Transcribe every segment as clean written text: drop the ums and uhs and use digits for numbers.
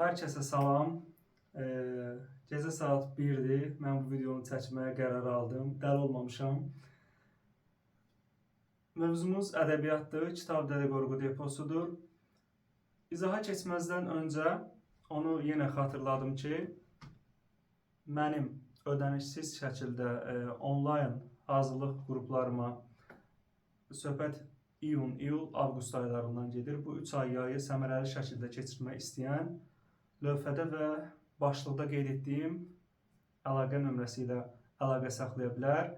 Hər kəsə salam. Gecə saat 1-dir. Mən bu videonu çəkməyə qərar aldım. Dəli olmamışam. Mövzumuz ədəbiyyatdır. Kitab Dəli Qorqu deposudur. İzaha keçməzdən öncə onu yenə xatırladım ki, mənim ödənişsiz şəkildə onlayn hazırlıq qruplarıma söhbət iyun, iyul, avqust aylarından gedir. Bu 3 ay yayı səmərəli şəkildə keçirmək istəyən lövhədə və başlıqda qeyd etdiyim əlaqə nömrəsi ilə əlaqə saxlaya bilər.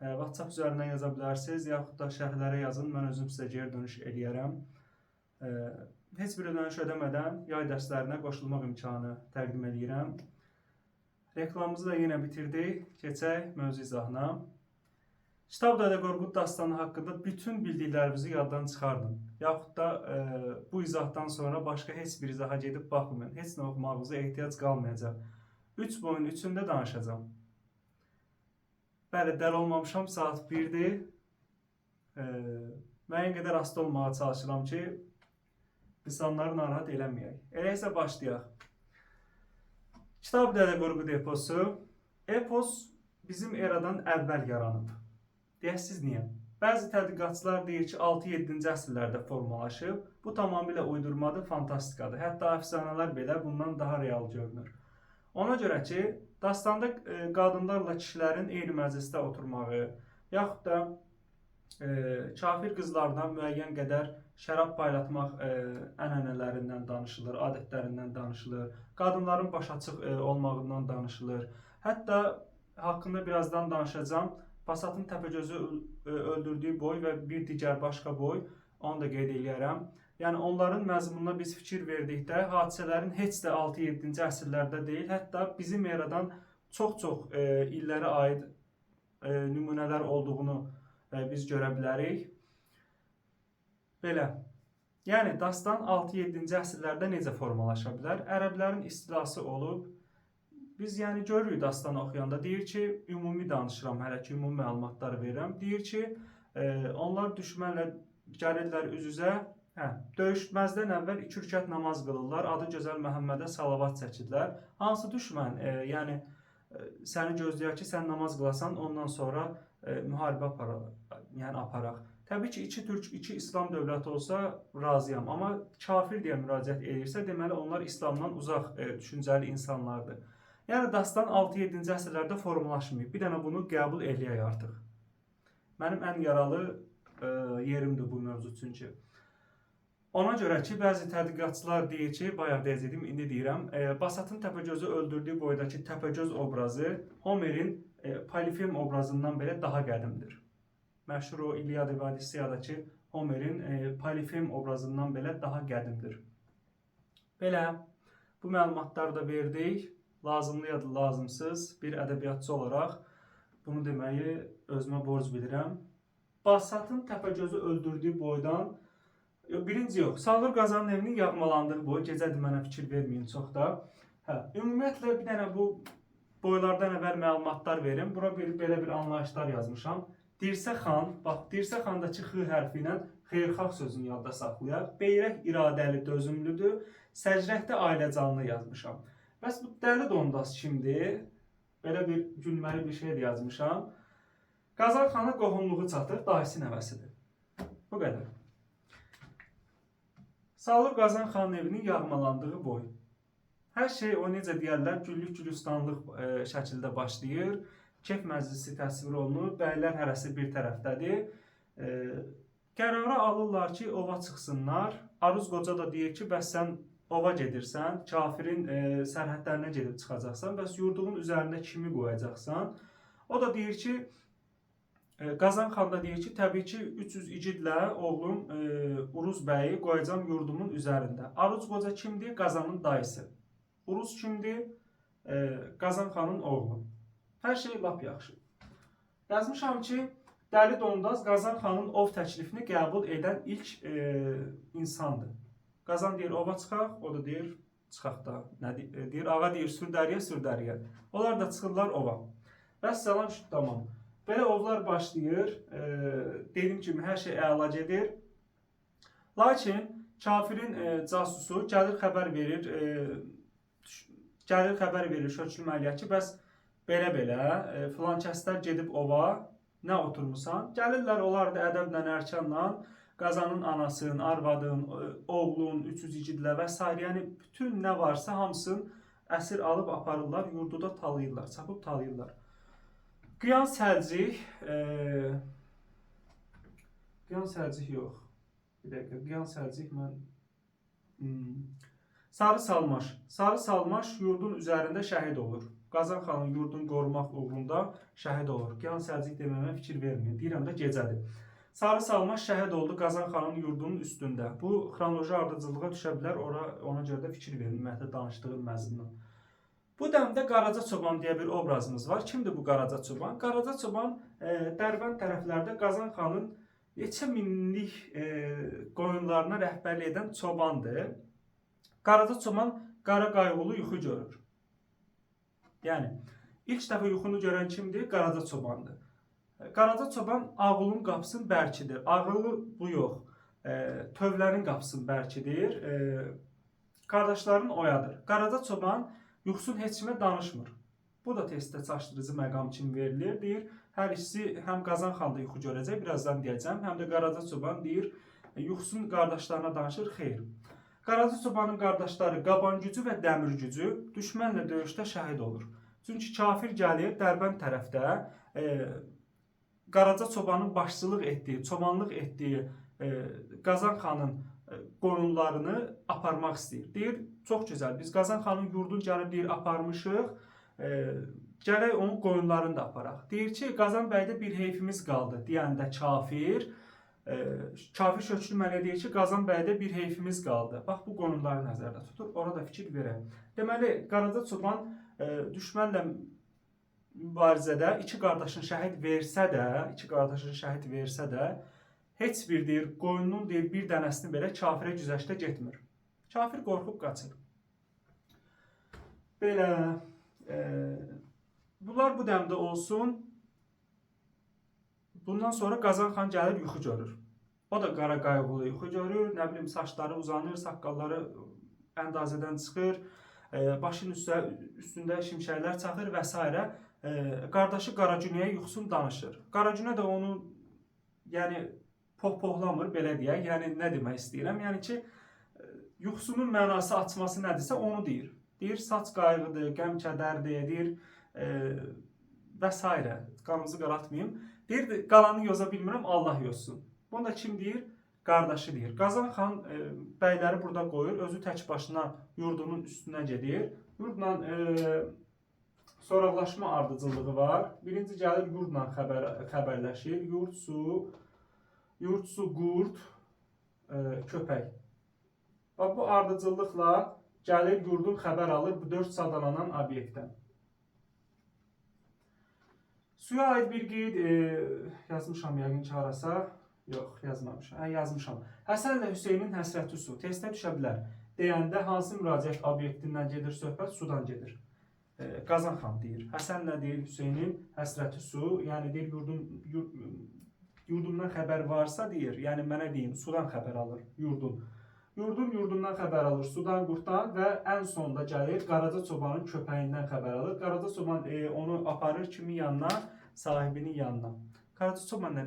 WhatsApp üzərindən yaza bilərsiniz, yaxud da şərhlərə yazın, mən özüm sizə geri dönüş eləyərəm. Heç bir ödəniş ödəmədən yay dərslərinə qoşulmaq imkanı təqdim edirəm. Reklamımızı da yenə bitirdik. Keçək mövzu izahına. Kitab Dəli Qorqud dastanı haqqında bütün bildiklərinizi yaddan çıxardın. Yaxud da bu izahdan sonra başqa heç bir izaha gedib baxmayın. Heç nə oxumağınıza ehtiyac qalmayacaq. 3 boyun 3-ündə danışacağım. Bəli, dəli olmamışam, saat 1-dir. Müəyyən qədər hasta olmağa çalışıram ki, insanları narahat eləməyək. Elə isə başlayaq. Kitab Dəli Qorqud eposu. Epos bizim eradan əvvəl yaranıb. Deyəsiz niyə? Bəzi tədqiqatçılar deyir ki, 6-7-ci əsrlərdə formalaşıb. Bu tamamilə uydurmadır, fantastikadır. Hətta əfsanələr belə bundan daha real görünür. Ona görə ki, dastanda qadınlarla kişilərin eyni məclisdə oturmağı, yaxud da kafir qızlardan müəyyən qədər şərab paylatmaq ənənələrindən danışılır, adətlərindən danışılır, qadınların başaçıq olmağından danışılır. Hətta haqqında birazdan danışacağım. Basatın Təpəgözü öldürdüyü boy və bir digər başqa boy, onu da qeyd edərəm. Yəni onların məzmununa biz fikir verdikdə hadisələrin heç də 6-7-ci əsrlərdə deyil, hətta bizim eradan çox-çox illərə aid nümunələr olduğunu biz görə bilərik. Belə. Yəni dastan 6-7-ci əsrlərdə necə formalaşa bilər? Ərəblərin istilası olub. Biz yəni görürük dastanı oxuyanda, deyir ki, ümumi danışıram, hələ ki ümumi məlumatlar verirəm. Deyir ki, onlar düşmənlə gəlirlər üz-üzə, döyüşməzdən əvvəl 2 rükət namaz qılırlar, adı gözəl Məhəmmədə salavat çəkirlər. Hansı düşmən, yəni səni gözləyər ki, sən namaz qılasan, ondan sonra müharibə aparaq. Təbii ki, 2 türk, 2 İslam dövləti olsa razıyam, amma kafir deyə müraciət edirsə, deməli onlar İslamdan uzaq düşüncəli insanlardır. Yəni dastan 6-7-ci əsrlərdə formalaşmayıb. Bir dənə bunu qəbul eləyək artıq. Mənim ən yaralı yerimdir bu mövzu çünki. Ona görə ki, bəzi tədqiqatçılar deyir ki, bayaq deyəcəydim, indi deyirəm, Basatın Təpəgözü öldürdüyü boydakı Təpəgöz obrazı Homerin Polifem obrazından belə daha qədimdir. Məşhur o İlyada və Odisseyadakı Homerin Polifem obrazından belə daha qədimdir. Belə, bu məlumatları da verdik. Lazımlı ya da lazımsız bir ədəbiyyatçı olaraq bunu deməyi özümə borc bilirəm. Basatın Təpəgözü öldürdüyü boydan, birinci yox, Salur Qazanın evinin yağmalandığı boy, gecədir mənə fikir verməyin çox da. Ümumiyyətlə bir dənə bu boylardan əvvəl məlumatlar verim. Bura belə bir anlayışlar yazmışam. Dirsə xan, bax Dirsə xandakı x hərfi ilə xeyirxah sözünü yadda saxlayaq. Beyrək iradəli, dözümlüdür. Səcrəkdə ailəcanlı yazmışam. Bəs bu Dəli Dondaz kimdir? Belə bir gülməli bir şey yazmışam. Qazan xana qohumluğu çatır, dayısı nəvəsidir. Bu qədər. Salur Qazan xanın evinin yağmalandığı boy. Hər şey o necə deyərlər, güllük gülistanlıq şəkildə başlayır. Kef məclisi təsvir olunur, bəylər hərəsi bir tərəfdədir. Qərara alırlar ki, ova çıxsınlar. Aruz qoca da deyir ki, bəs sən ova gedirsən, kafirin sərhədlərinə gedib çıxacaqsan, bəs yurduğun üzərində kimi qoyacaqsan? O da deyir ki, Qazan xan da deyir ki, təbii ki, 300 igidlə oğlum Uruz bəyi qoyacam yurdumun üzərində. Aruz qoca kimdir? Qazanın dayısı. Uruz kimdir? Qazan xanın oğlu. Hər şey lap yaxşı. Yazmışam ki, Dəli Dondaz Qazan xanın ov təklifini qəbul edən ilk insandır. Qazan deyir, ova çıxaq, o da deyir, çıxaq da, nə deyir, ağa deyir, sürdəriyə, sürdəriyə. Onlar da çıxırlar ova. Vəssalam, tamam. Belə ovlar başlayır, dediyim kimi, hər şey əla gedir. Lakin kafirin casusu gəlir xəbər verir Gəlir xəbər verir Şöklü Məliyə ki, bəs belə-belə filan kəslər gedib ova, nə oturmusan? Gəlirlər onlar da ədəblə, ərkanla Qazanın anasının, arvadın, oğlun, 300 igidlə və s. Yəni bütün nə varsa hamısını əsir alıb aparırlar, yurduda talayırlar, çapıb talayırlar. Qıyan Səlcik, Qıyan Səlcik yox. Bir dəqiqə, Qıyan Səlcik mən Sarı Salmaş. Sarı Salmaş yurdun üzərində şəhid olur. Qazan xanın yurdunu qorumaq uğrunda şəhid olur. Qıyan Səlcik deməmə fikir verməyin. Deyirəm də gecədir. Sarı Salmaş şəhid oldu Qazan xanın yurdunun üstündə. Bu xronoloji ardıcıllığa düşə bilər. Ona görə də fikir verin ümumiyyətlə danışdığım məzmundan. Bu dəmdə Qaraca Çoban deyə bir obrazımız var. Kimdir bu Qaraca Çoban? Qaraca Çoban Dərbənd tərəflərdə Qazan xanın neçə minlik qoyunlarına rəhbərlik edən çobandır. Qaraca Çoban qara qayğılı yuxu görür. Yəni ilk dəfə yuxunu görən kimdir? Qaraca Çobandır. Qaraca Çoban ağılın qapısını bərkidir. Ağılı bu yox. Tövlərin qapısını bərkidir. Qardaşlarını oyadır. Qaraca Çoban yuxusunu heç kimə danışmır. Bu da testdə çaşdırıcı məqam kimi verilir. Deyir, hər ikisi həm Qazan xan da yuxu görəcək, birazdan deyəcəm, həm də Qaraca Çoban deyir, yuxusunu qardaşlarına danışır, xeyr. Qaraca Çobanın qardaşları Qaban gücü və Dəmir gücü düşmənlə döyüşdə şəhid olur. Çünki kafir gəlir Dərbənd tərəfdə Qaraca Çobanın başçılıq etdiyi, çobanlıq etdiyi Qazan xanın qoyunlarını aparmaq istəyir. Deyir, çox gözəl, biz Qazan xanın yurdunu gəlib deyir, aparmışıq, gələk onun qoyunlarını da aparaq. Deyir ki, Qazan bəydə bir heyfimiz qaldı deyəndə kafir, Kafir Şöklü Məliyə deyir ki, Qazan bəydə bir heyfimiz qaldı. Bax, bu qonumları nəzərdə tutur, orada fikir verək. Deməli, Qaraca Çoban düşmənlə mübarizədə iki qardaşın şəhid versə də, heç bir deyir, qoyunun deyir, bir dənəsini belə kafirə güzəştə getmir. Kafir qorxub qaçır. Belə, bunlar bu dəmdə olsun. Bundan sonra Qazan xan gəlir, yuxu görür. O da qara qayğılı yuxu görür, nə bilim, saçları uzanır, saqqalları əndazədən çıxır, başının üstündə şimşəklər çaxır və s. Qardaşı Qaragünəyə yuxusunu danışır. Qaragünə də onu, yəni, pohlamır, belə deyək. Yəni, nə demək istəyirəm? Yəni ki, yuxusunun mənası açması nədirsə, onu deyir. Deyir, saç qayğıdır, qəm kədərdir, deyir və s. Qanımızı qaratmayayım. Deyir, qalanı yoza bilmirəm, Allah yozsun. Bunu da kim deyir? Qardaşı deyir. Qazan xan bəyləri burada qoyur, özü tək başına yurdunun üstünə gedir. Yurdla soraqlaşma ardıcıllığı var. Birinci gəlir, yurdla xəbərləşir. Yurd, su, qurd, köpək. Bax, bu ardıcıllıqla gəlir, yurdun xəbər alır bu 4 sadalanan obyektdən. Suya aid bir qeyd yazmışam yəqin ki, harasa. Yox, yazmamışam. Yazmışam. Həsənlə Hüseynin həsrəti su. Testə düşə bilər. Deyəndə hansı müraciət obyektindən gedir söhbət? Sudan gedir. Qazan xan deyir. Həsənlə deyir Hüseynin həsrəti su. Yəni deyir, yurdumdan xəbər varsa deyir. Yəni mənə deyim, sudan xəbər alır yurdun. Yurdundan xəbər alır, sudan, qurtdan və ən sonunda gəlir Qaraca Çobanın köpəyindən xəbər alır. Qaraca Çoban onu aparır kimin yanına? Sahibinin yanına. Qaraca Çoban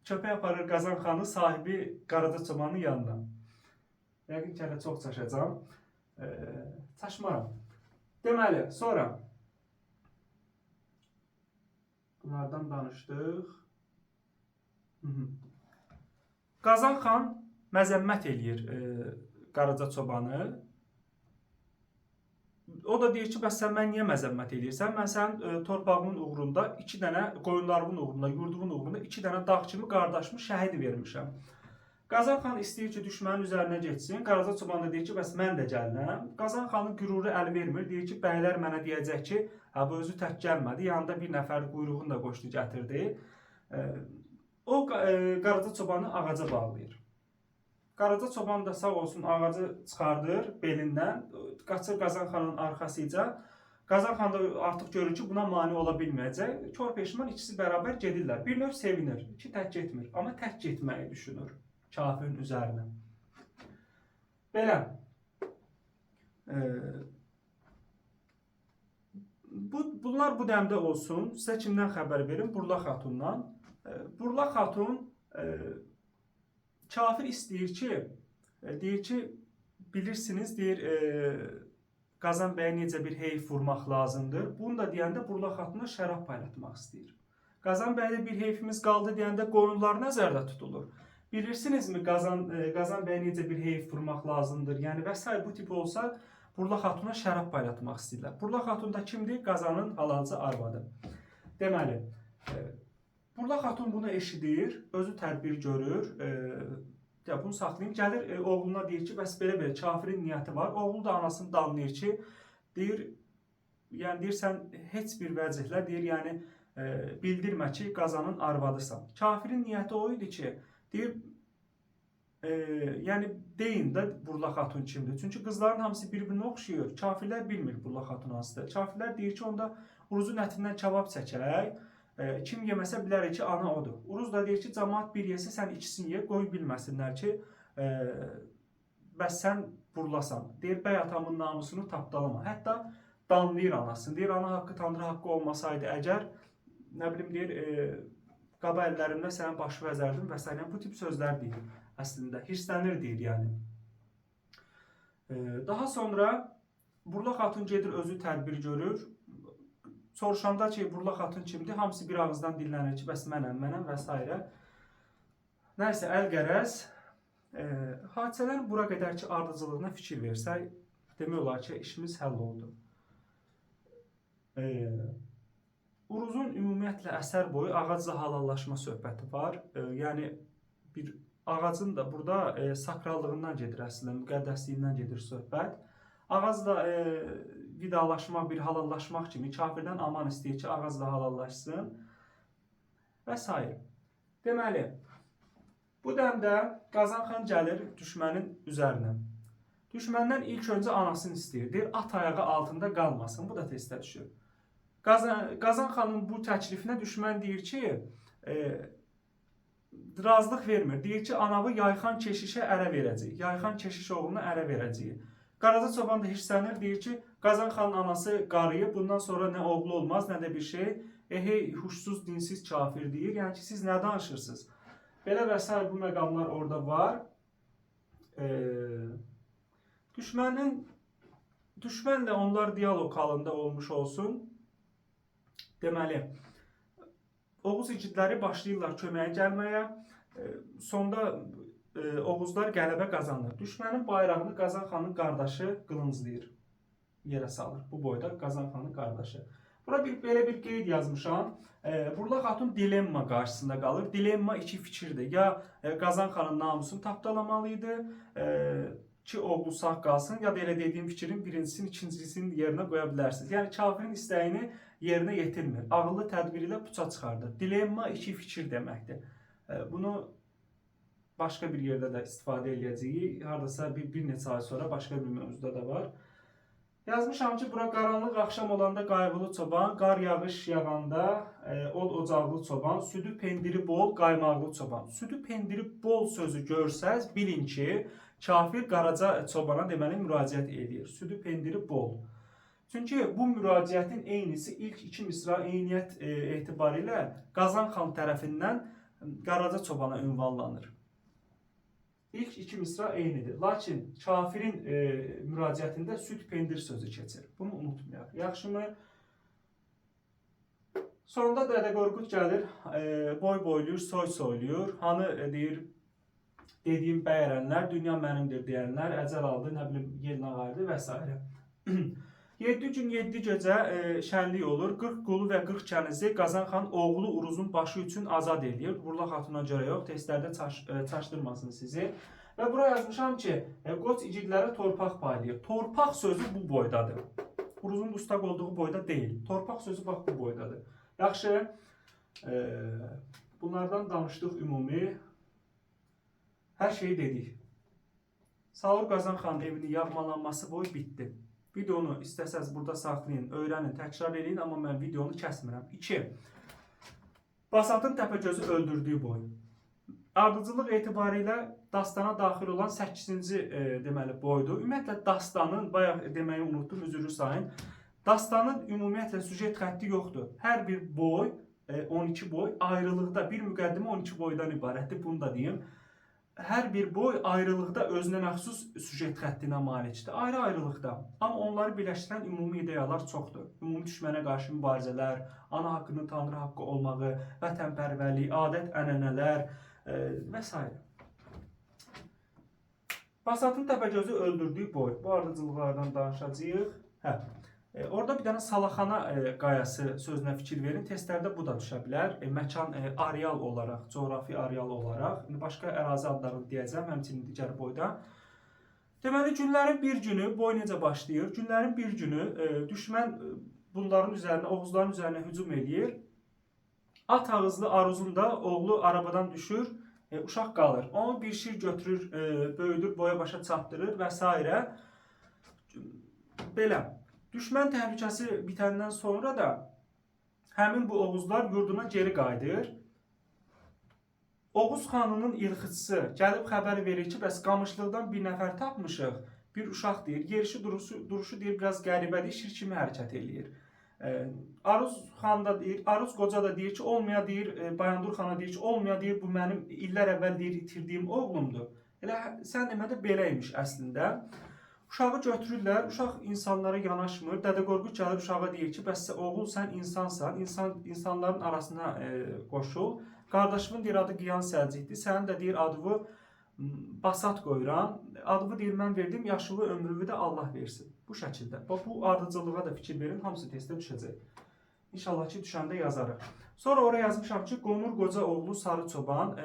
köpək aparır Qazan xanı sahibi Qaraca Çobanın yanına. Yəqin ki, hələ çox çaşacam. Çaşmaram. Deməli, sonra bunlardan danışdıq. Qazan xan məzəmmət eləyir Qaraca Çobanı. O da deyir ki, bəs sən mən niyə məzəmmət eləyirsən? Mən sənin torpağımın uğrunda, 2 dənə qoyunlarımın uğrunda, yurdumun uğrunda 2 dənə dağ kimi qardaşımı şəhid vermişəm. Qazan xan istəyir ki, düşmənin üzərinə getsin. Qaraca Çoban da deyir ki, bəs mən də gəlirəm. Qazan xanın qüruru əl vermir. Deyir ki, bəylər mənə deyəcək ki, bu özü tək gəlmədi. Yanında bir nəfər quyruğunu da qoşdu, gətirdi. O Qaraca Çobanı ağaca bağlayır. Qaraca Çoban da sağ olsun ağacı çıxardır belindən, qaçır Qazan xanın arxasıca. Qazan xan da artıq görür ki, buna mane ola bilməyəcək. Kor peşman ikisi bərabər gedirlər. Bir növ sevinir ki, tək getmir. Amma tək getməyi düşünür kafirin üzərinə. Belə. Bunlar bu dəmdə olsun. Sizə kimdən xəbər verim? Burla Xatundan. Burla Xatun kafir istəyir ki, deyir ki, bilirsiniz, deyir, Qazan bəyə necə bir heyf vurmaq lazımdır. Bunu da deyəndə Burla Xatuna şərab paylatmaq istəyir. Qazan bəydə bir heyfimiz qaldı deyəndə qoyunlar nəzərdə tutulur. Bilirsinizmi Qazan bəyə necə bir heyf vurmaq lazımdır? Yəni və s. bu tip olsa Burla Xatuna şərab paylatmaq istəyirlər. Burla Xatun da kimdir? Qazanın halalca arvadı. Deməli, Burla Xatun bunu eşidir, özü tədbir görür. Bunu saxlayayım. Gəlir oğluna deyir ki, bəs belə kafirin niyyəti var. Oğlu da anasını danlayır ki, deyir, yəni deyir, sən heç bir vəcihlə deyir, yəni bildirmə ki, Qazanın arvadısan. Kafirin niyyəti o idi ki, deyir, yəni deyin də Burla Xatun kimdir. Çünki qızların hamısı bir-birinə oxşuyur. Kafirlər bilmir Burla Xatun hansıdır. Kafirlər deyir ki, onda Uruzun ətindən kebab çəkək. Kim yeməsə bilərik ki, ana odur. Uruz da deyir ki, cəmaat bir yesə sən ikisini ye, qoy bilməsinlər ki, bəs sən burlasan. Deyir, bəy atamın namusunu tapdalama. Hətta danlayır anasını. Deyir, ana haqqı, tanrı haqqı olmasaydı əgər, nə bilim, deyir, qaba əllərimdə sənə başı vəzərdim və s. Bu tip sözlər deyir əslində. Hirslənir deyir yəni. Daha sonra Burla Xatun gedir, özü tədbir görür. Soruşanda ki, Burla Xatun kimdir? Hamısı bir ağızdan dinlənir ki, bəs mənəm və s. Nəysə, əl-qərəz. Hadisələrin bura qədər ki, ardıcılığına fikir versək, demək olar ki, işimiz həll oldu. Uruzun ümumiyyətlə əsər boyu ağacla halallaşma söhbəti var. Yəni, bir ağacın da burada sakrallığından gedir əslində, müqəddəsliyindən gedir söhbət. Ağacla vidalaşmaq, bir halallaşmaq kimi kafirdən aman istəyir ki, ağacla halallaşsın və s. Deməli, bu dəmdə Qazan xan gəlir düşmənin üzərinə. Düşməndən ilk öncə anasını istəyir. Deyir, at ayağı altında qalmasın. Bu da testə düşür. Qazan xanın bu təklifinə düşmən deyir ki, razılıq vermir. Deyir ki, anavı Yayxan keşişə ərə verəcək. Yayxan keşiş oğluna ərə verəcək. Qaraca çoban da hirslənir, deyir ki, Qazan xanın anası qarıyıb, bundan sonra nə oğlu olmaz, nə də bir şey. Hey, huşsuz, dinsiz kafir deyir. Yəni ki, siz nə danışırsınız? Belə və s. bu məqamlar orada var. Düşmənlə onlar diyalog halında olmuş olsun. Deməli, Oğuz igidləri başlayırlar köməyə gəlməyə. Sonda Oğuzlar qələbə qazanır. Düşmənin bayrağını Qazan xanın qardaşı qılınclayır. Yerə salır. Bu boyda Qazan xanın qardaşı. Bura belə bir qeyd yazmışam. Burla Xatun dilemma qarşısında qalır. Dilemma iki fikirdir. Ya Qazan xanın namusunu tapdalamalıydı ki, oğlu sağ qalsın, ya da elə dediyim fikrin birincisini, ikincisini yerinə qoya bilərsiniz. Yəni, kafirin istəyini yerinə yetirmir. Ağıllı tədbir ilə puça çıxardır. Dilemma iki fikir deməkdir. Bunu başqa bir yerdə də istifadə edəcəyik. Haradasa bir neçə ay sonra başqa bir mövzuda da var. Yazmışam ki, bura qaranlıq axşam olanda qayğılı çoban, qar yağış yağanda od ocaqlı çoban, südü pendiri bol, qaymaqlı çoban. Südü pendiri bol sözü görsəz, bilin ki, kafir Qaraca çobana deməli müraciət edir. Südü pendiri bol. Çünki bu müraciətin eynisi ilk iki misra eyniyyət etibarilə Qazan xan tərəfindən Qaraca çobana ünvanlanır. İlk iki misra eynidir. Lakin kafirin müraciətində süd pendir sözü keçir. Bunu unutmayaq. Yaxşımı? Sonunda Dədə Qorqud gəlir, boy boyluyur, soy soyluyur. Hanı deyir, dediyim bəyərənlər, dünya mənimdir deyənlər, əcəl aldı, nə bilim, yelin ağardı və s. 7 gün 7 gecə şənlik olur. 40 qulu və 40 kənizi Qazan xan oğlu Uruzun başı üçün azad edir. Burla Xatuna görə yox, testlərdə çaşdırmasın sizi. Və bura yazmışam ki, qoç igidlərə torpaq paylayır. Torpaq sözü bu boydadır. Uruzun dustaq olduğu boyda deyil. Torpaq sözü bax bu boydadır. Yaxşı, bunlardan danışdıq ümumi. Hər şeyi dedik. Salur Qazan xanın evinin yağmalanması boyu bitdi. Videonu istəsəz burada saxlayın, öyrənin, təkrar edin, amma mən videonu kəsmirəm. 2. Basatın Təpəgözü öldürdüyü boy. ardıcıllıq etibarilə dastana daxil olan 8-ci deməli boydur. Ümumiyyətlə dastanın bayaq deməyi unutdum, üzrü sayın. Dastanın ümumiyyətlə süjet xətti yoxdur. Hər bir boy 12 boy ayrılıqda bir müqəddimə 12 boydan ibarətdir. Bunu da deyim. Hər bir boy ayrılıqda özünə məxsus süjet xəttinə malikdir. Ayrı-ayrılıqda. Amma onları birləşdirən ümumi ideyalar çoxdur. Ümumi düşmənə qarşı mübarizələr, ana haqqının tanrı haqqı olmağı, vətənpərvərlik, adət-ənənələr və s. Basatın Təpəgözü öldürdüyü boy. Bu ardıcıllıqlardan danışacağıq. Orada bir dənə Salaxana qayası sözünə fikir verin. Testlərdə bu da düşə bilər. Məkan areal olaraq, coğrafi areal olaraq. Başqa ərazi adlarını deyəcəm, həmçinin digər boyda. Deməli, günlərin bir günü, boy necə başlayır? Günlərin bir günü düşmən bunların üzərinə, Oğuzların üzərinə hücum eləyir. At ağızlı Aruzun da oğlu arabadan düşür, uşaq qalır. Onu bir şir götürür, böyüdür, boya başa çatdırır və s. Belə. Düşmən təhlükəsi bitəndən sonra da həmin bu Oğuzlar yurduna geri qayıdır. Oğuz xanının ilxıçısı gəlib xəbər verir ki, bəs qamışlıqdan bir nəfər tapmışıq. Bir uşaq deyir, yerişi duruşu deyir, biraz qəribədir, şir kimi hərəkət eləyir. Aruz xan da deyir, Aruz qoca da deyir ki, olmaya deyir, Bayandur xana deyir ki, olmaya deyir, bu mənim illər əvvəl deyir, itirdiyim oğlumdur. Elə sən demə də beləymiş əslində. Uşağı götürürlər, uşaq insanlara yanaşmır. Dədə Qorqud gəlir uşağa deyir ki, bəs oğul sən insansan, insanların arasına qoşul. Qardaşımın deyir adı Qiyan Səlcikdir, sənin də deyir adını Basat qoyuram. Adını deyir mən verdim, yaşılı ömrümü də Allah versin. Bu şəkildə. Bu ardıcıllığa da fikir verin, hamısı testdə düşəcək. İnşallah ki düşəndə yazarıq. Sonra oraya yazmışam ki, Qonur qoca oğlu Sarı Çoban.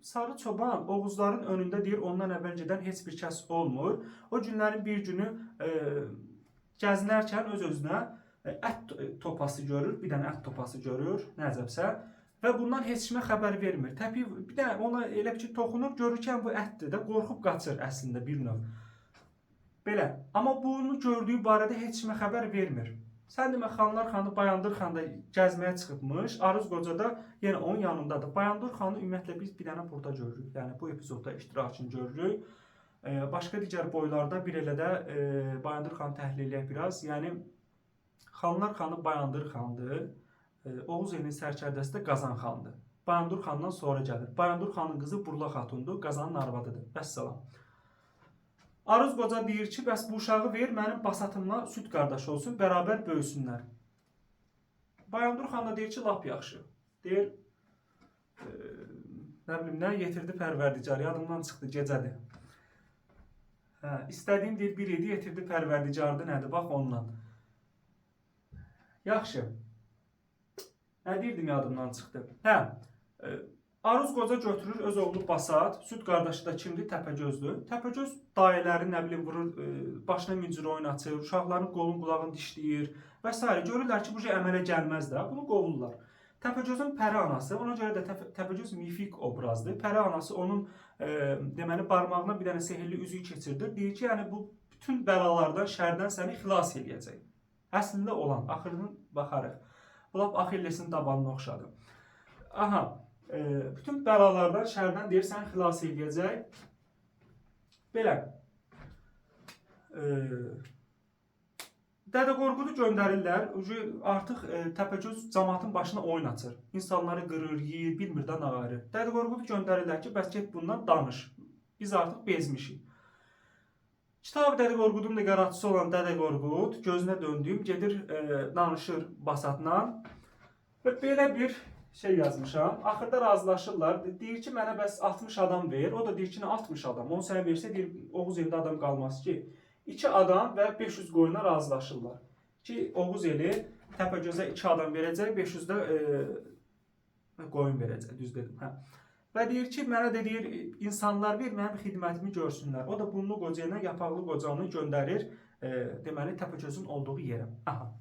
Sarı Çoban Oğuzların önündə deyir, ondan əvvəl gedən heç bir kəs olmur. O günlərin bir günü gəzinərkən öz-özünə ət topası görür, bir dənə ət topası görür, nəcəbsə. Və bundan heç kimə xəbər vermir. Təpib, bir də ona elə ki toxunur, görürkən bu ətdir də, qorxub qaçır əslində bir növ. Belə. Amma bunu gördüyü barədə heç kimə xəbər vermir. Sən demə Xanlar xanı Bayandur xan da gəzməyə çıxıbmış. Aruz qoca da yenə onun yanındadır. Bayandur xanı ümumiyyətlə biz bir dənə burada görürük. Yəni bu epizodda iştirakını görürük. Başqa digər boylarda bir elə də Bayandur xanı təhlil edək biraz. Yəni Xanlar xanı Bayandur xandır. Oğuz elinin sərkərdəsi də Qazan xandır. Bayandur xandan sonra gəlir. Bayandur xanın qızı Burla xatundur, Qazanın arvadıdır. Vəssalam. Aruz qoca deyir ki, bəs bu uşağı ver, mənim Basatımla süd qardaş olsun, bərabər böyüsünlər. Bayandur xan da deyir ki, lap yaxşı. Deyir, nə bilim, nə yetirdi pərverdigar, yadımdan çıxdı, gecədir. İstədiyim deyir, bir idi, yetirdi pərverdigardı, nədir, bax ondan. Yaxşı. Nə deyirdim, yadımdan çıxdı. Aruz qoca götürür öz oğlu Basat, süd qardaşı da kimdir? Təpəgözdür. Təpəgöz dayələri nə bilim vurur, başına mincir oynatır, uşaqların qolun qulağını dişləyir və s. Görürlər ki, bu şey əmələ gəlməz də, bunu qovurlar. Təpəgözün pəri anası, ona görə də Təpəgöz mifik obrazdır. Pəri anası onun deməli barmağına bir dənə sehirli üzük keçirdir. Deyir ki, yəni bu bütün bəlalardan, şərdən səni xilas eləyəcək. Əslində olan, axırını baxarıq. Bu lap Axillesin dabanına oxşadı. Aha. Bütün bəlalardan, şərdən deyir, sən xilas edəcək. Belə. Dədə Qorqudu göndərirlər. Artıq Təpəgöz cəmaatın başına oyun açır. İnsanları qırır, yeyir, bilmir də nə ayırır. Dədə Qorqudu göndərirlər ki, bəs get bundan danış. Biz artıq bezmişik. Kitab Dədə Qorqudun da qaraçısı olan Dədə Qorqud gözünə döndüyüm gedir, danışır Basatla. Və belə bir şey yazmışam. Axırda razılaşırlar. Deyir ki, mənə bəs 60 adam ver. O da deyir ki, 60 adam. Onu sənə versə, deyir, Oğuz elində adam qalmaz ki. 2 adam və 500 qoyuna razılaşırlar. Ki, Oğuz eli Təpəgözə 2 adam verəcək, 500 də qoyun verəcək, düz dedim. Və deyir ki, mənə də deyir, insanlar ver, mənim xidmətimi görsünlər. O da bunlu qoca ilə yapaqlı qocanı göndərir, deməli, Təpəgözün olduğu yerə. Aha.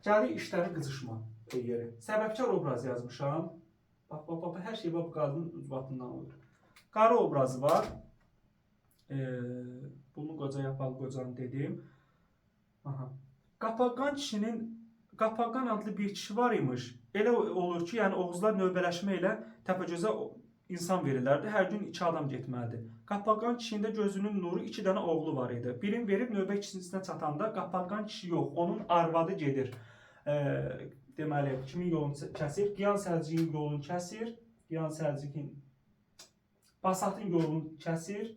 Gəlir işləri qızışma yeri. Səbəbkar obraz yazmışam. Bax, hər şey bu qadının ucbatından olur. Qarı obrazı var. Bunu qoca yapaqlı qocanı dedim. Aha. Qapaqan kişinin, Qapaqan adlı bir kişi var imiş. Elə olur ki, yəni Oğuzlar növbələşmə ilə Təpəgözə insan verirlərdi. Hər gün 2 adam getməlidir. Qappaqan kişinin gözünün nuru 2 dənə oğlu var idi. Birini verib növbə ikincisinə çatanda Qappaqan kişi yox, onun arvadı gedir. Deməli, kimin yolunu kəsir? Qiyan Səlciqin yolunu kəsir. Qiyan Səlciqin Basatın yolunu kəsir.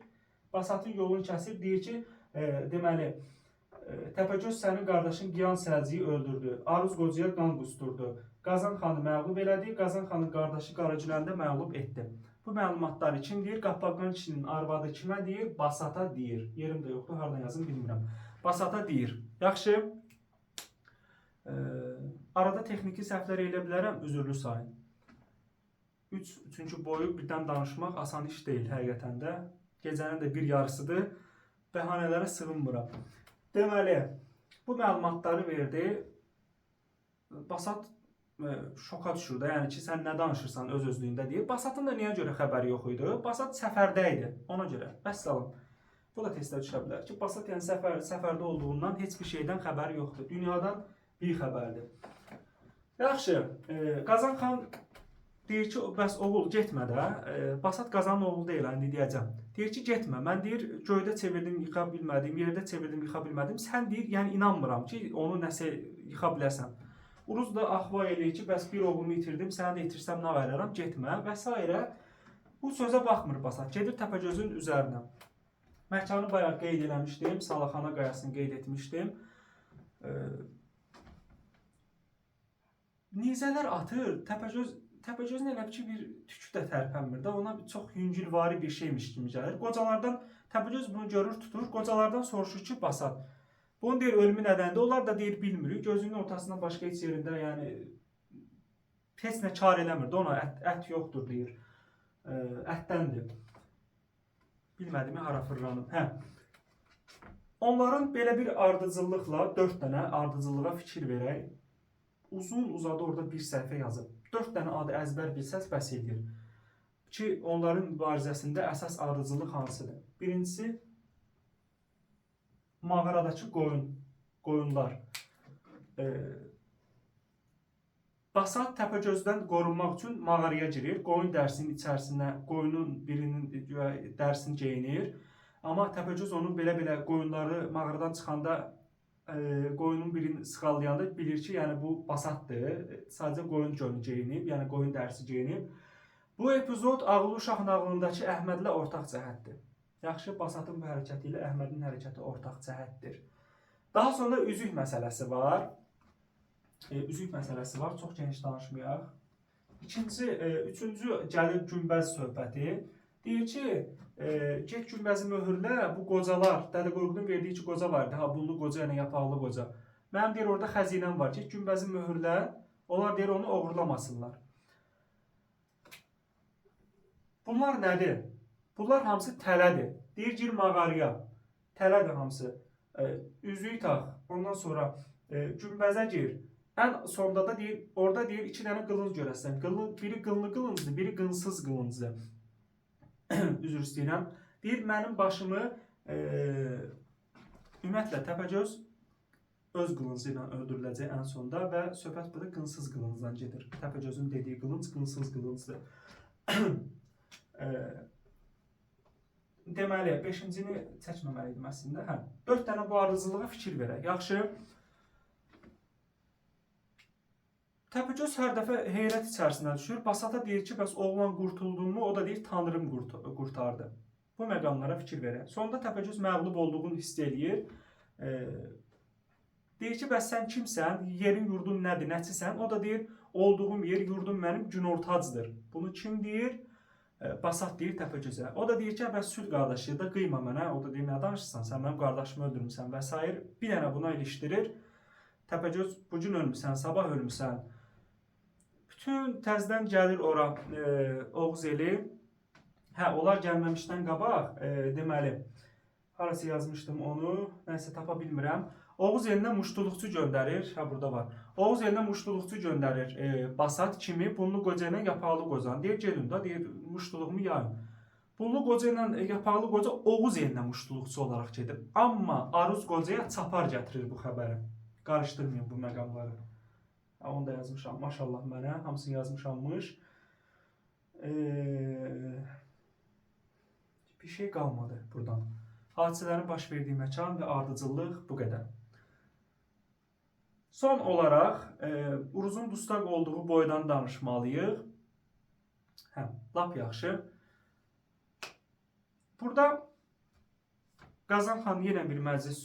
Basatın yolunu kəsir. Deyir ki, deməli, Təpəgöz sənin qardaşın Qiyan Səlciqi öldürdü. Aruz Qocaya qan qusturdu. Qazan xanı məğlub elədi. Qazan xanın qardaşı Qaragüləndə məğlub etdi. Bu məlumatları kim deyir? Qappaqan kişinin arvadı kimə deyir? Basata deyir. Yerim də yoxdur, hardan yazım bilmirəm. Basata deyir. Yaxşı. Arada texniki səhvlər elə bilərəm, üzürlü sayın. Çünki boyu birdən danışmaq asan iş deyil həqiqətən də. Gecənin də bir yarısıdır. Bəhanələrə sığınmıram. Deməli, bu məlumatları verdi. Basat şoka düşür də, yəni ki, sən nə danışırsan öz-özlüyündə deyir. Basatın da niyə görə xəbəri yox idi? Basat səfərdə idi, ona görə. Vəssalam. Bu da testə düşə bilər ki, Basat yəni səfərdə olduğundan heç bir şeydən xəbəri yoxdur. Dünyadan bir xəbərdir. Yaxşı, Qazan xan deyir ki, bəs oğul getmə də. Basat Qazanın oğlu deyil, indi deyəcəm. Deyir ki, getmə. Mən deyir, göydə çevirdim, yıxa bilmədim, yerdə çevirdim, yıxa bilmədim. Sən deyir, yəni inanmıram ki, onu nəsə yıxa biləsən. Uruz da ahva eləyir ki, bəs bir oğlumu itirdim, səni də itirsəm nə verərəm, getmə və s. Bu sözə baxmır Basat. Gedir Təpəgözün üzərinə. Məkanı bayaq qeyd eləmişdim, Salaxana qayasını qeyd etmişdim. Nizələr atır, Təpəgözün elə ki, bir tükü də tərpənmir də, ona çox yüngülvari bir şeymiş kimi gəlir. Qocalardan, Təpəgöz bunu görür, tutur, qocalardan soruşur ki, Basat, bunu deyir, ölümü nədəndir, onlar da deyir, bilmirik, gözünün ortasından başqa heç yerində, yəni, heç nə kar eləmirdi, ona ət yoxdur, deyir, ətdəndir. Bilmədimi, hara fırlanıb, Onların belə bir ardıcıllıqla, 4 dənə ardıcıllığa fikir verək, uzun uzadı orada bir səhifə yazıb. 4 dənə adı əzbər bilsəz bəs edir. Ki, onların mübarizəsində əsas ardıcılıq hansıdır? Birincisi, mağaradakı qoyunlar. Basat Təpəgözdən qorunmaq üçün mağaraya girir. Qoyun dərsinin içərisinə, qoyunun birinin dərsini geyinir. Amma Təpəgöz onun belə-belə qoyunları mağaradan çıxanda qoyunun birini sıxallayanda bilir ki, yəni bu Basatdır. Sadəcə qoyun gölünü geyinib, yəni qoyun dərsi geyinib. Bu epizod Ağılı Uşaq nağlındakı Əhmədlə ortaq cəhətdir. Yaxşı, Basatın bu hərəkəti ilə Əhmədin hərəkəti ortaq cəhətdir. Daha sonra üzük məsələsi var. Üzük məsələsi var, çox geniş danışmayaq. Üçüncü gəlir günbəz söhbəti. Deyir ki, get günbəzi möhürlə, bu qocalar, Dədə Qorqudun verdiyi ki, qoca var idi, Habullu qoca, yəni yapaqlı qoca. Mənim deyir, orada xəzinəm var, get günbəzi möhürlə, onlar deyir, onu oğurlamasınlar. Bunlar nədir? Bunlar hamısı tələdir. Deyir, gir mağaraya, tələdir hamısı. Üzüyü tax, ondan sonra günbəzə gir. Ən sonda da deyir, orada deyir, 2 dənə qılınc görəsən. Biri qılınlı qılıncdır, biri qılınsız qılıncdır. Üzr istəyirəm. Deyir, mənim başımı ümumiyyətlə Təpəgöz öz qılıncı ilə öldürüləcək ən sonda və söhbət burada qılınsız qılıncdan gedir. Təpəgözün dediyi qılınc qılınsız qılıncdır. Deməli, 5-cini çəkməməliydim əslində. 4 dənə bu ardıcılığa fikir verək. Yaxşı. Təpəgöz hər dəfə heyrət içərisinə düşür. Basata deyir ki, bəs oğlan qurtuldunmu? O da deyir, Tanrım qurtardı. Bu məqamlara fikir verək. Sonunda Təpəgöz məğlub olduğunu hiss eləyir. Deyir ki, bəs sən kimsən? Yerin, yurdun nədir? Nəçisən? O da deyir, olduğum yer, yurdum mənim günortacdır. Bunu kim deyir? Basat deyir Təpəgözə. O da deyir ki, bəs sülh qardaşı da qıyma mənə. O da deyir, nə danışırsan? Sən mənim qardaşımı öldürmüsən və s. Bir dənə buna ilişdirir. Təpəgöz, bugün ölmüsən, sabah ölmüsən. Bütün təzdən gəlir ora Oğuz eli. Onlar gəlməmişdən qabaq, deməli, harası yazmışdım onu, nəsə tapa bilmirəm. Oğuz elinə muştuluqçu göndərir, burada var. Oğuz elinə muştuluqçu göndərir Basat kimi, Bunlu qoca ilə yapaqlı qozan. Deyir, gelin da, deyir, muştuluğumu yayın. Bunlu qoca ilə yapaqlı qoca Oğuz elinə muştuluqçu olaraq gedir. Amma Aruz qocaya çapar gətirir bu xəbəri. Qarışdırmayın bu məqamları. Onu da yazmışam, maşallah mənə, hamısını yazmışammış. şey qalmadı buradan. Hadisələrin baş verdiyi məkan və ardıcıllıq bu qədər. Son olaraq Uruzun dustaq olduğu boydan danışmalıyıq. Hə, lap yaxşı. Burada Qazan xan yenə bir məclis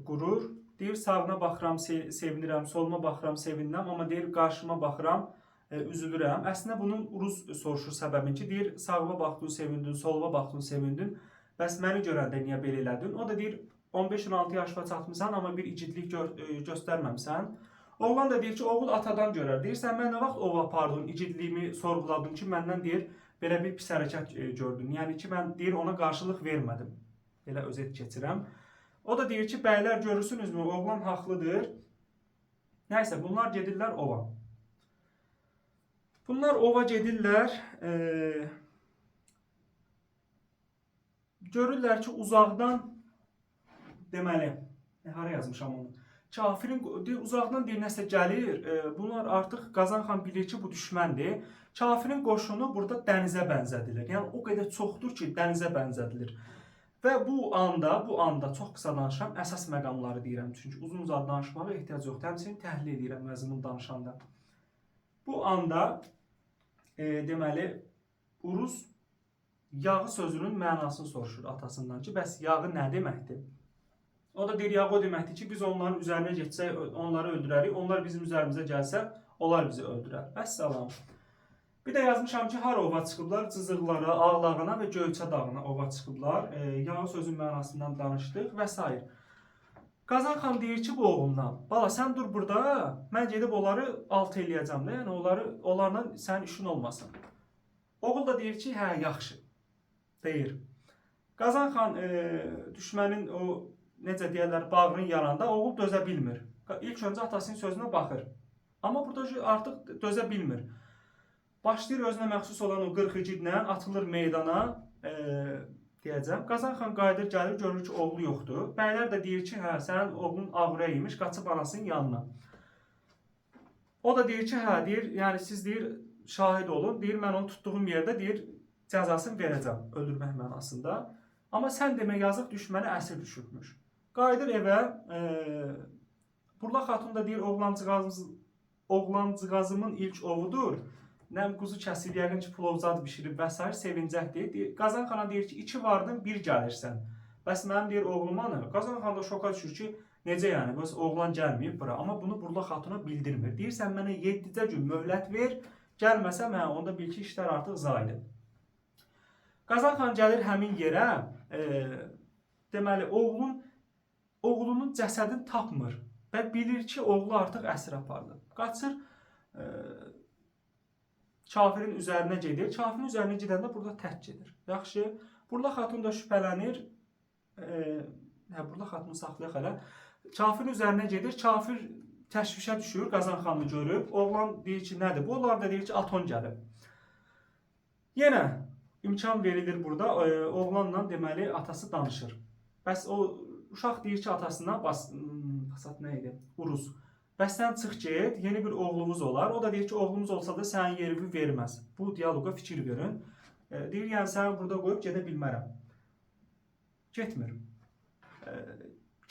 qurur. Deyir, sağına baxıram, sevinirəm, soluma baxıram, sevinirəm, amma deyir, qarşıma baxıram, üzülürəm. Əslində bunun Uruz soruşur səbəbini ki, deyir, sağıma baxdın, sevindin, soluma baxdın, sevindin. Bəs məni görəndə niyə belə elədin? O da deyir, 15-16 yaşına çatmısan, amma bir igidlik göstərməmsən. Oğlan da deyir ki, oğul atadan görər. Deyir, sən mən nə vaxt ov apardın, igidliyimi sorğuladın ki, məndən deyir, belə bir pis hərəkət gördün. Yəni ki, mən deyir, ona qarşılıq vermədim. Belə özet keçirəm. O da deyir ki, bəylər görürsünüzmü, oğlan haqlıdır. Nəysə, bunlar gedirlər ova. Bunlar ova gedirlər. Görürlər ki, uzaqdan, deməli, hara yazmışam onu. Kafirin uzaqdan deyir, nəsə gəlir. Bunlar artıq Qazan xan bilir ki, bu düşməndir. Kafirin qoşunu burada dənizə bənzədilir. Yəni, o qədər çoxdur ki, dənizə bənzədilir. Və bu anda çox qısa danışıram, əsas məqamları deyirəm. Çünki uzun-uzaq danışmağa ehtiyac yoxdur. Həmçinin təhlil edirəm məzmun danışanda. Bu anda, deməli, Uruz yağı sözünün mənasını soruşur atasından ki, bəs yağı nə deməkdir? O da deyir, yağı o deməkdir ki, biz onların üzərinə geçsək, onları öldürərik. Onlar bizim üzərimizə gəlsə, onlar bizi öldürər. Vəssalam. Bir də yazmışam ki, hara ova çıxıblar? Cızıqlara, Ağlağına və Göyçə dağına ova çıxıblar. Yağı sözün mənasından danışdıq və s. Qazan xan deyir ki, bu oğlundan, bala sən dur burada, mən gedib onları alt eləyəcəm də, yəni onlarla sənin işin olmasın. Oğul da deyir ki, hə, yaxşı, deyir. Qazan xan düşmənin o, necə deyərlər, bağrını yaranda oğul dözə bilmir. İlk öncə atasının sözünə baxır. Amma burada artıq dözə bilmir. Başlayır özünə məxsus olan o 40 igidlə atılır meydana, deyəcəm. Qazan xan qayıdır, gəlir, görür ki, oğlu yoxdur. Bəylər də deyir ki, hə, sənin oğlun ağrıya imiş, qaçıb anasının yanına. O da deyir ki, hə, deyir, yəni siz deyir, şahid olun, deyir, mən onu tutduğum yerdə deyir, cəzasını verəcəm, öldürmək mənasında. Amma sən demə yazıq düşməni əsir düşürmüş. Qayıdır evə, Burla xatun da deyir, oğlancığazımın ilk ovudur. Nəm quzu kəsib, yəqin ki, plovzad bişirib və s. sevincəkdir. Qazan xana deyir ki, 2 vardın, 1 gəlirsən. Bəs mənim deyir, oğlumanı. Qazan xan da şoka düşür ki, necə yəni, bəs oğlan gəlməyib bura. Amma bunu Burla xatuna bildirmir. Deyir, sən mənə 7-cə gün möhlət ver, gəlməsəm, hə, onda bil ki, işlər artıq zaydı. Qazan xan gəlir həmin yerə, deməli, oğlunun cəsədini tapmır və bilir ki, oğlu artıq əsir apardı. Qaçır, kafirin üzərinə gedir. Kafirin üzərinə gedəndə burada tək gedir. Yaxşı. Burla xatun da şübhələnir. Burla xatunu saxlayaq hələ. Kafirin üzərinə gedir. Kafir təşvişə düşür. Qazan xanını görüb. Oğlan deyir ki, nədir? Bu onlar da deyir ki, aton gəlib. Yenə imkan verilir burada. Oğlanla deməli atası danışır. Bəs o uşaq deyir ki, atasına Basat nə idi? Uruz. Bəs sən çıx get, yeni bir oğlumuz olar. O da deyir ki, oğlumuz olsa da sənin yerimi verməz. Bu diyaloqa fikir verin. Deyir, yəni səni burada qoyub gedə bilmərəm. Getmir.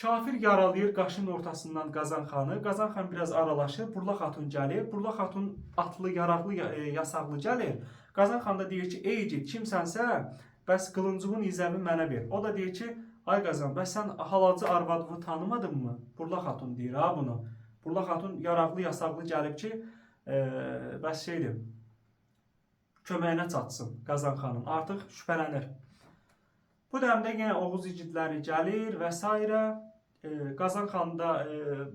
Kafir yaralayır qaşının ortasından Qazan xanı. Qazan xan biraz aralaşır. Burla xatun gəlir. Burla xatun atlı, yaraqlı, yasaqlı gəlir. Qazan xan da deyir ki, ey git, kimsənsə, bəs qılıncığın izəmi mənə ver. O da deyir ki, ay Qazan, bəs sən halacı arvadını tanımadın mı? Burla xatun deyir ha bunu. Burla xatun yaraqlı, yasaqlı gəlib ki, bəs şeydir, köməyinə çatsın Qazan xanın. Artıq şübhələnir. Bu dəmdə yenə Oğuz igidləri gəlir və s. Qazan xan da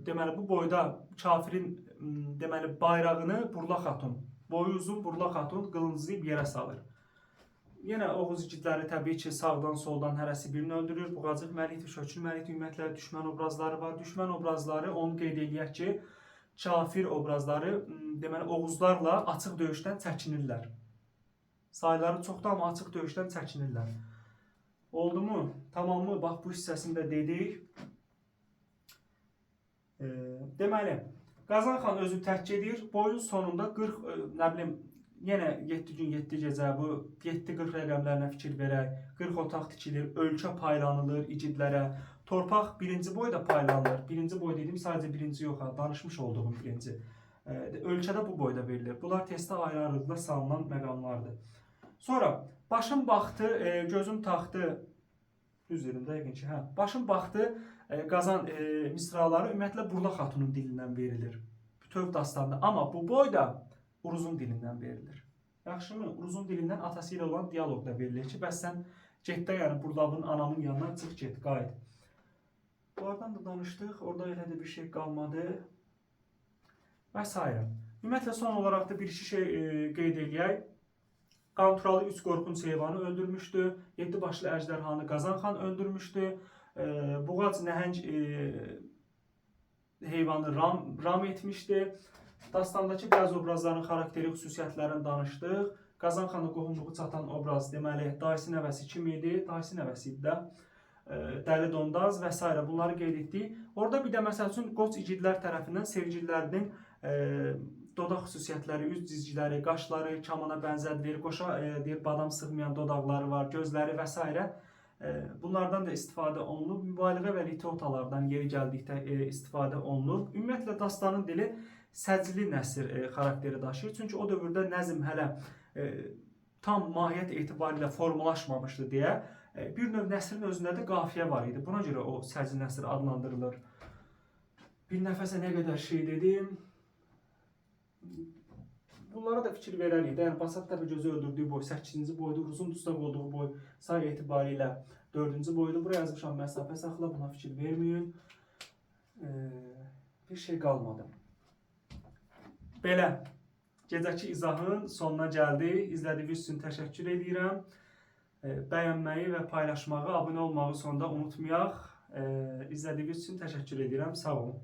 deməli, bu boyda kafirin deməli, bayrağını Burla xatun, boyu uzun Burla xatun qılınclayıb yerə salır. Yenə Oğuz igidləri təbii ki, sağdan, soldan hərəsi birini öldürür. Buğacıq Məlikli, Şökül Məlikli ümumiyyətlə düşmən obrazları var. Düşmən obrazları, onu qeyd edək ki, kafir obrazları deməli, Oğuzlarla açıq döyüşdən çəkinirlər. Sayları çoxdur, amma açıq döyüşdən çəkinirlər. Oldu mu? Tamam mı? Bax, bu hissəsində dedik. Deməli, Qazan xan özü tək gedir. Boyun sonunda 40, nə bilim, yenə 7 gün 7 gecə bu 7-40 rəqəmlərinə fikir verək. 40 otaq tikilir, ölkə paylanılır igidlərə. Torpaq birinci boyda paylanılır. Birinci boy dedim, sadəcə birinci yox ha, danışmış olduğum birinci. Ölkədə bu boyda verilir. Bunlar testdə ayrı-ayrılıqla salınan məqamlardır. Sonra başım baxdı, gözüm taxdı. Düz dedim dəqiqən ki, hə. Başım baxdı, qazan misraları ümumiyyətlə Burla Xatunun dilindən verilir. Bütöv dastanında. Amma bu boyda Uruzun dilindən verilir. Yaxşımı? Uruzun dilindən atası ilə olan dialoqda verilir ki, bəs sən get də, yəni Burlavın anamın yanına çıx get, qayıt. Bunlardan da danışdıq. Orada elə də bir şey qalmadı. Və s. Ümumiyyətlə son olaraq da bir şey qeyd eləyək. Qanturalı 3 qorxunc heyvanı öldürmüşdü. 7 başlı əjderhanı Qazan xan öldürmüşdü. Buğac nəhəng heyvanı ram etmişdi. Dastandakı bəzi obrazların xarakteri xüsusiyyətlərini danışdıq. Qazan xana qohumluğu çatan obraz deməli dayısı nəvəsi kim idi? Dayısı nəvəsi idi də. Dəli Dondaz və s. bunları qeyd etdik. Orada bir də məsəl üçün qoç igidlər tərəfindən sevgililərinin dodaq xüsusiyyətləri, üz cizgiləri, qaşları kamana bənzədilir, qoşa deyir badam sığmayan dodaqları var, gözləri və s. Bunlardan da istifadə olunub. Mübaliğə və litotalardan yeri gəldikdə istifadə olunub. Ümumiyyətlə dastanın dili səcili nəsr xarakteri daşıyır. Çünki o dövrdə nəzm hələ tam mahiyyət etibarilə formalaşmamışdı deyə bir növ nəsrin özündə də qafiyə var idi. Buna görə o səcil nəsr adlandırılır. Bir nəfəsə nə qədər şey dedim. Bunlara da fikir verərik. Yəni Basat Təpəgözü öldürdüyü boy 8-ci boydur. Uruzun dustaq olduğu boy say etibarilə 4-cü boydur. Buraya yazmışam məsafə saxla, buna fikir verməyin. Bir şey qalmadı. Belə, gecəki izahın sonuna gəldik. İzlədiyiniz üçün təşəkkür edirəm. Bəyənməyi və paylaşmağı, abunə olmağı sonda unutmayaq. İzlədiyiniz üçün təşəkkür edirəm. Sağ olun.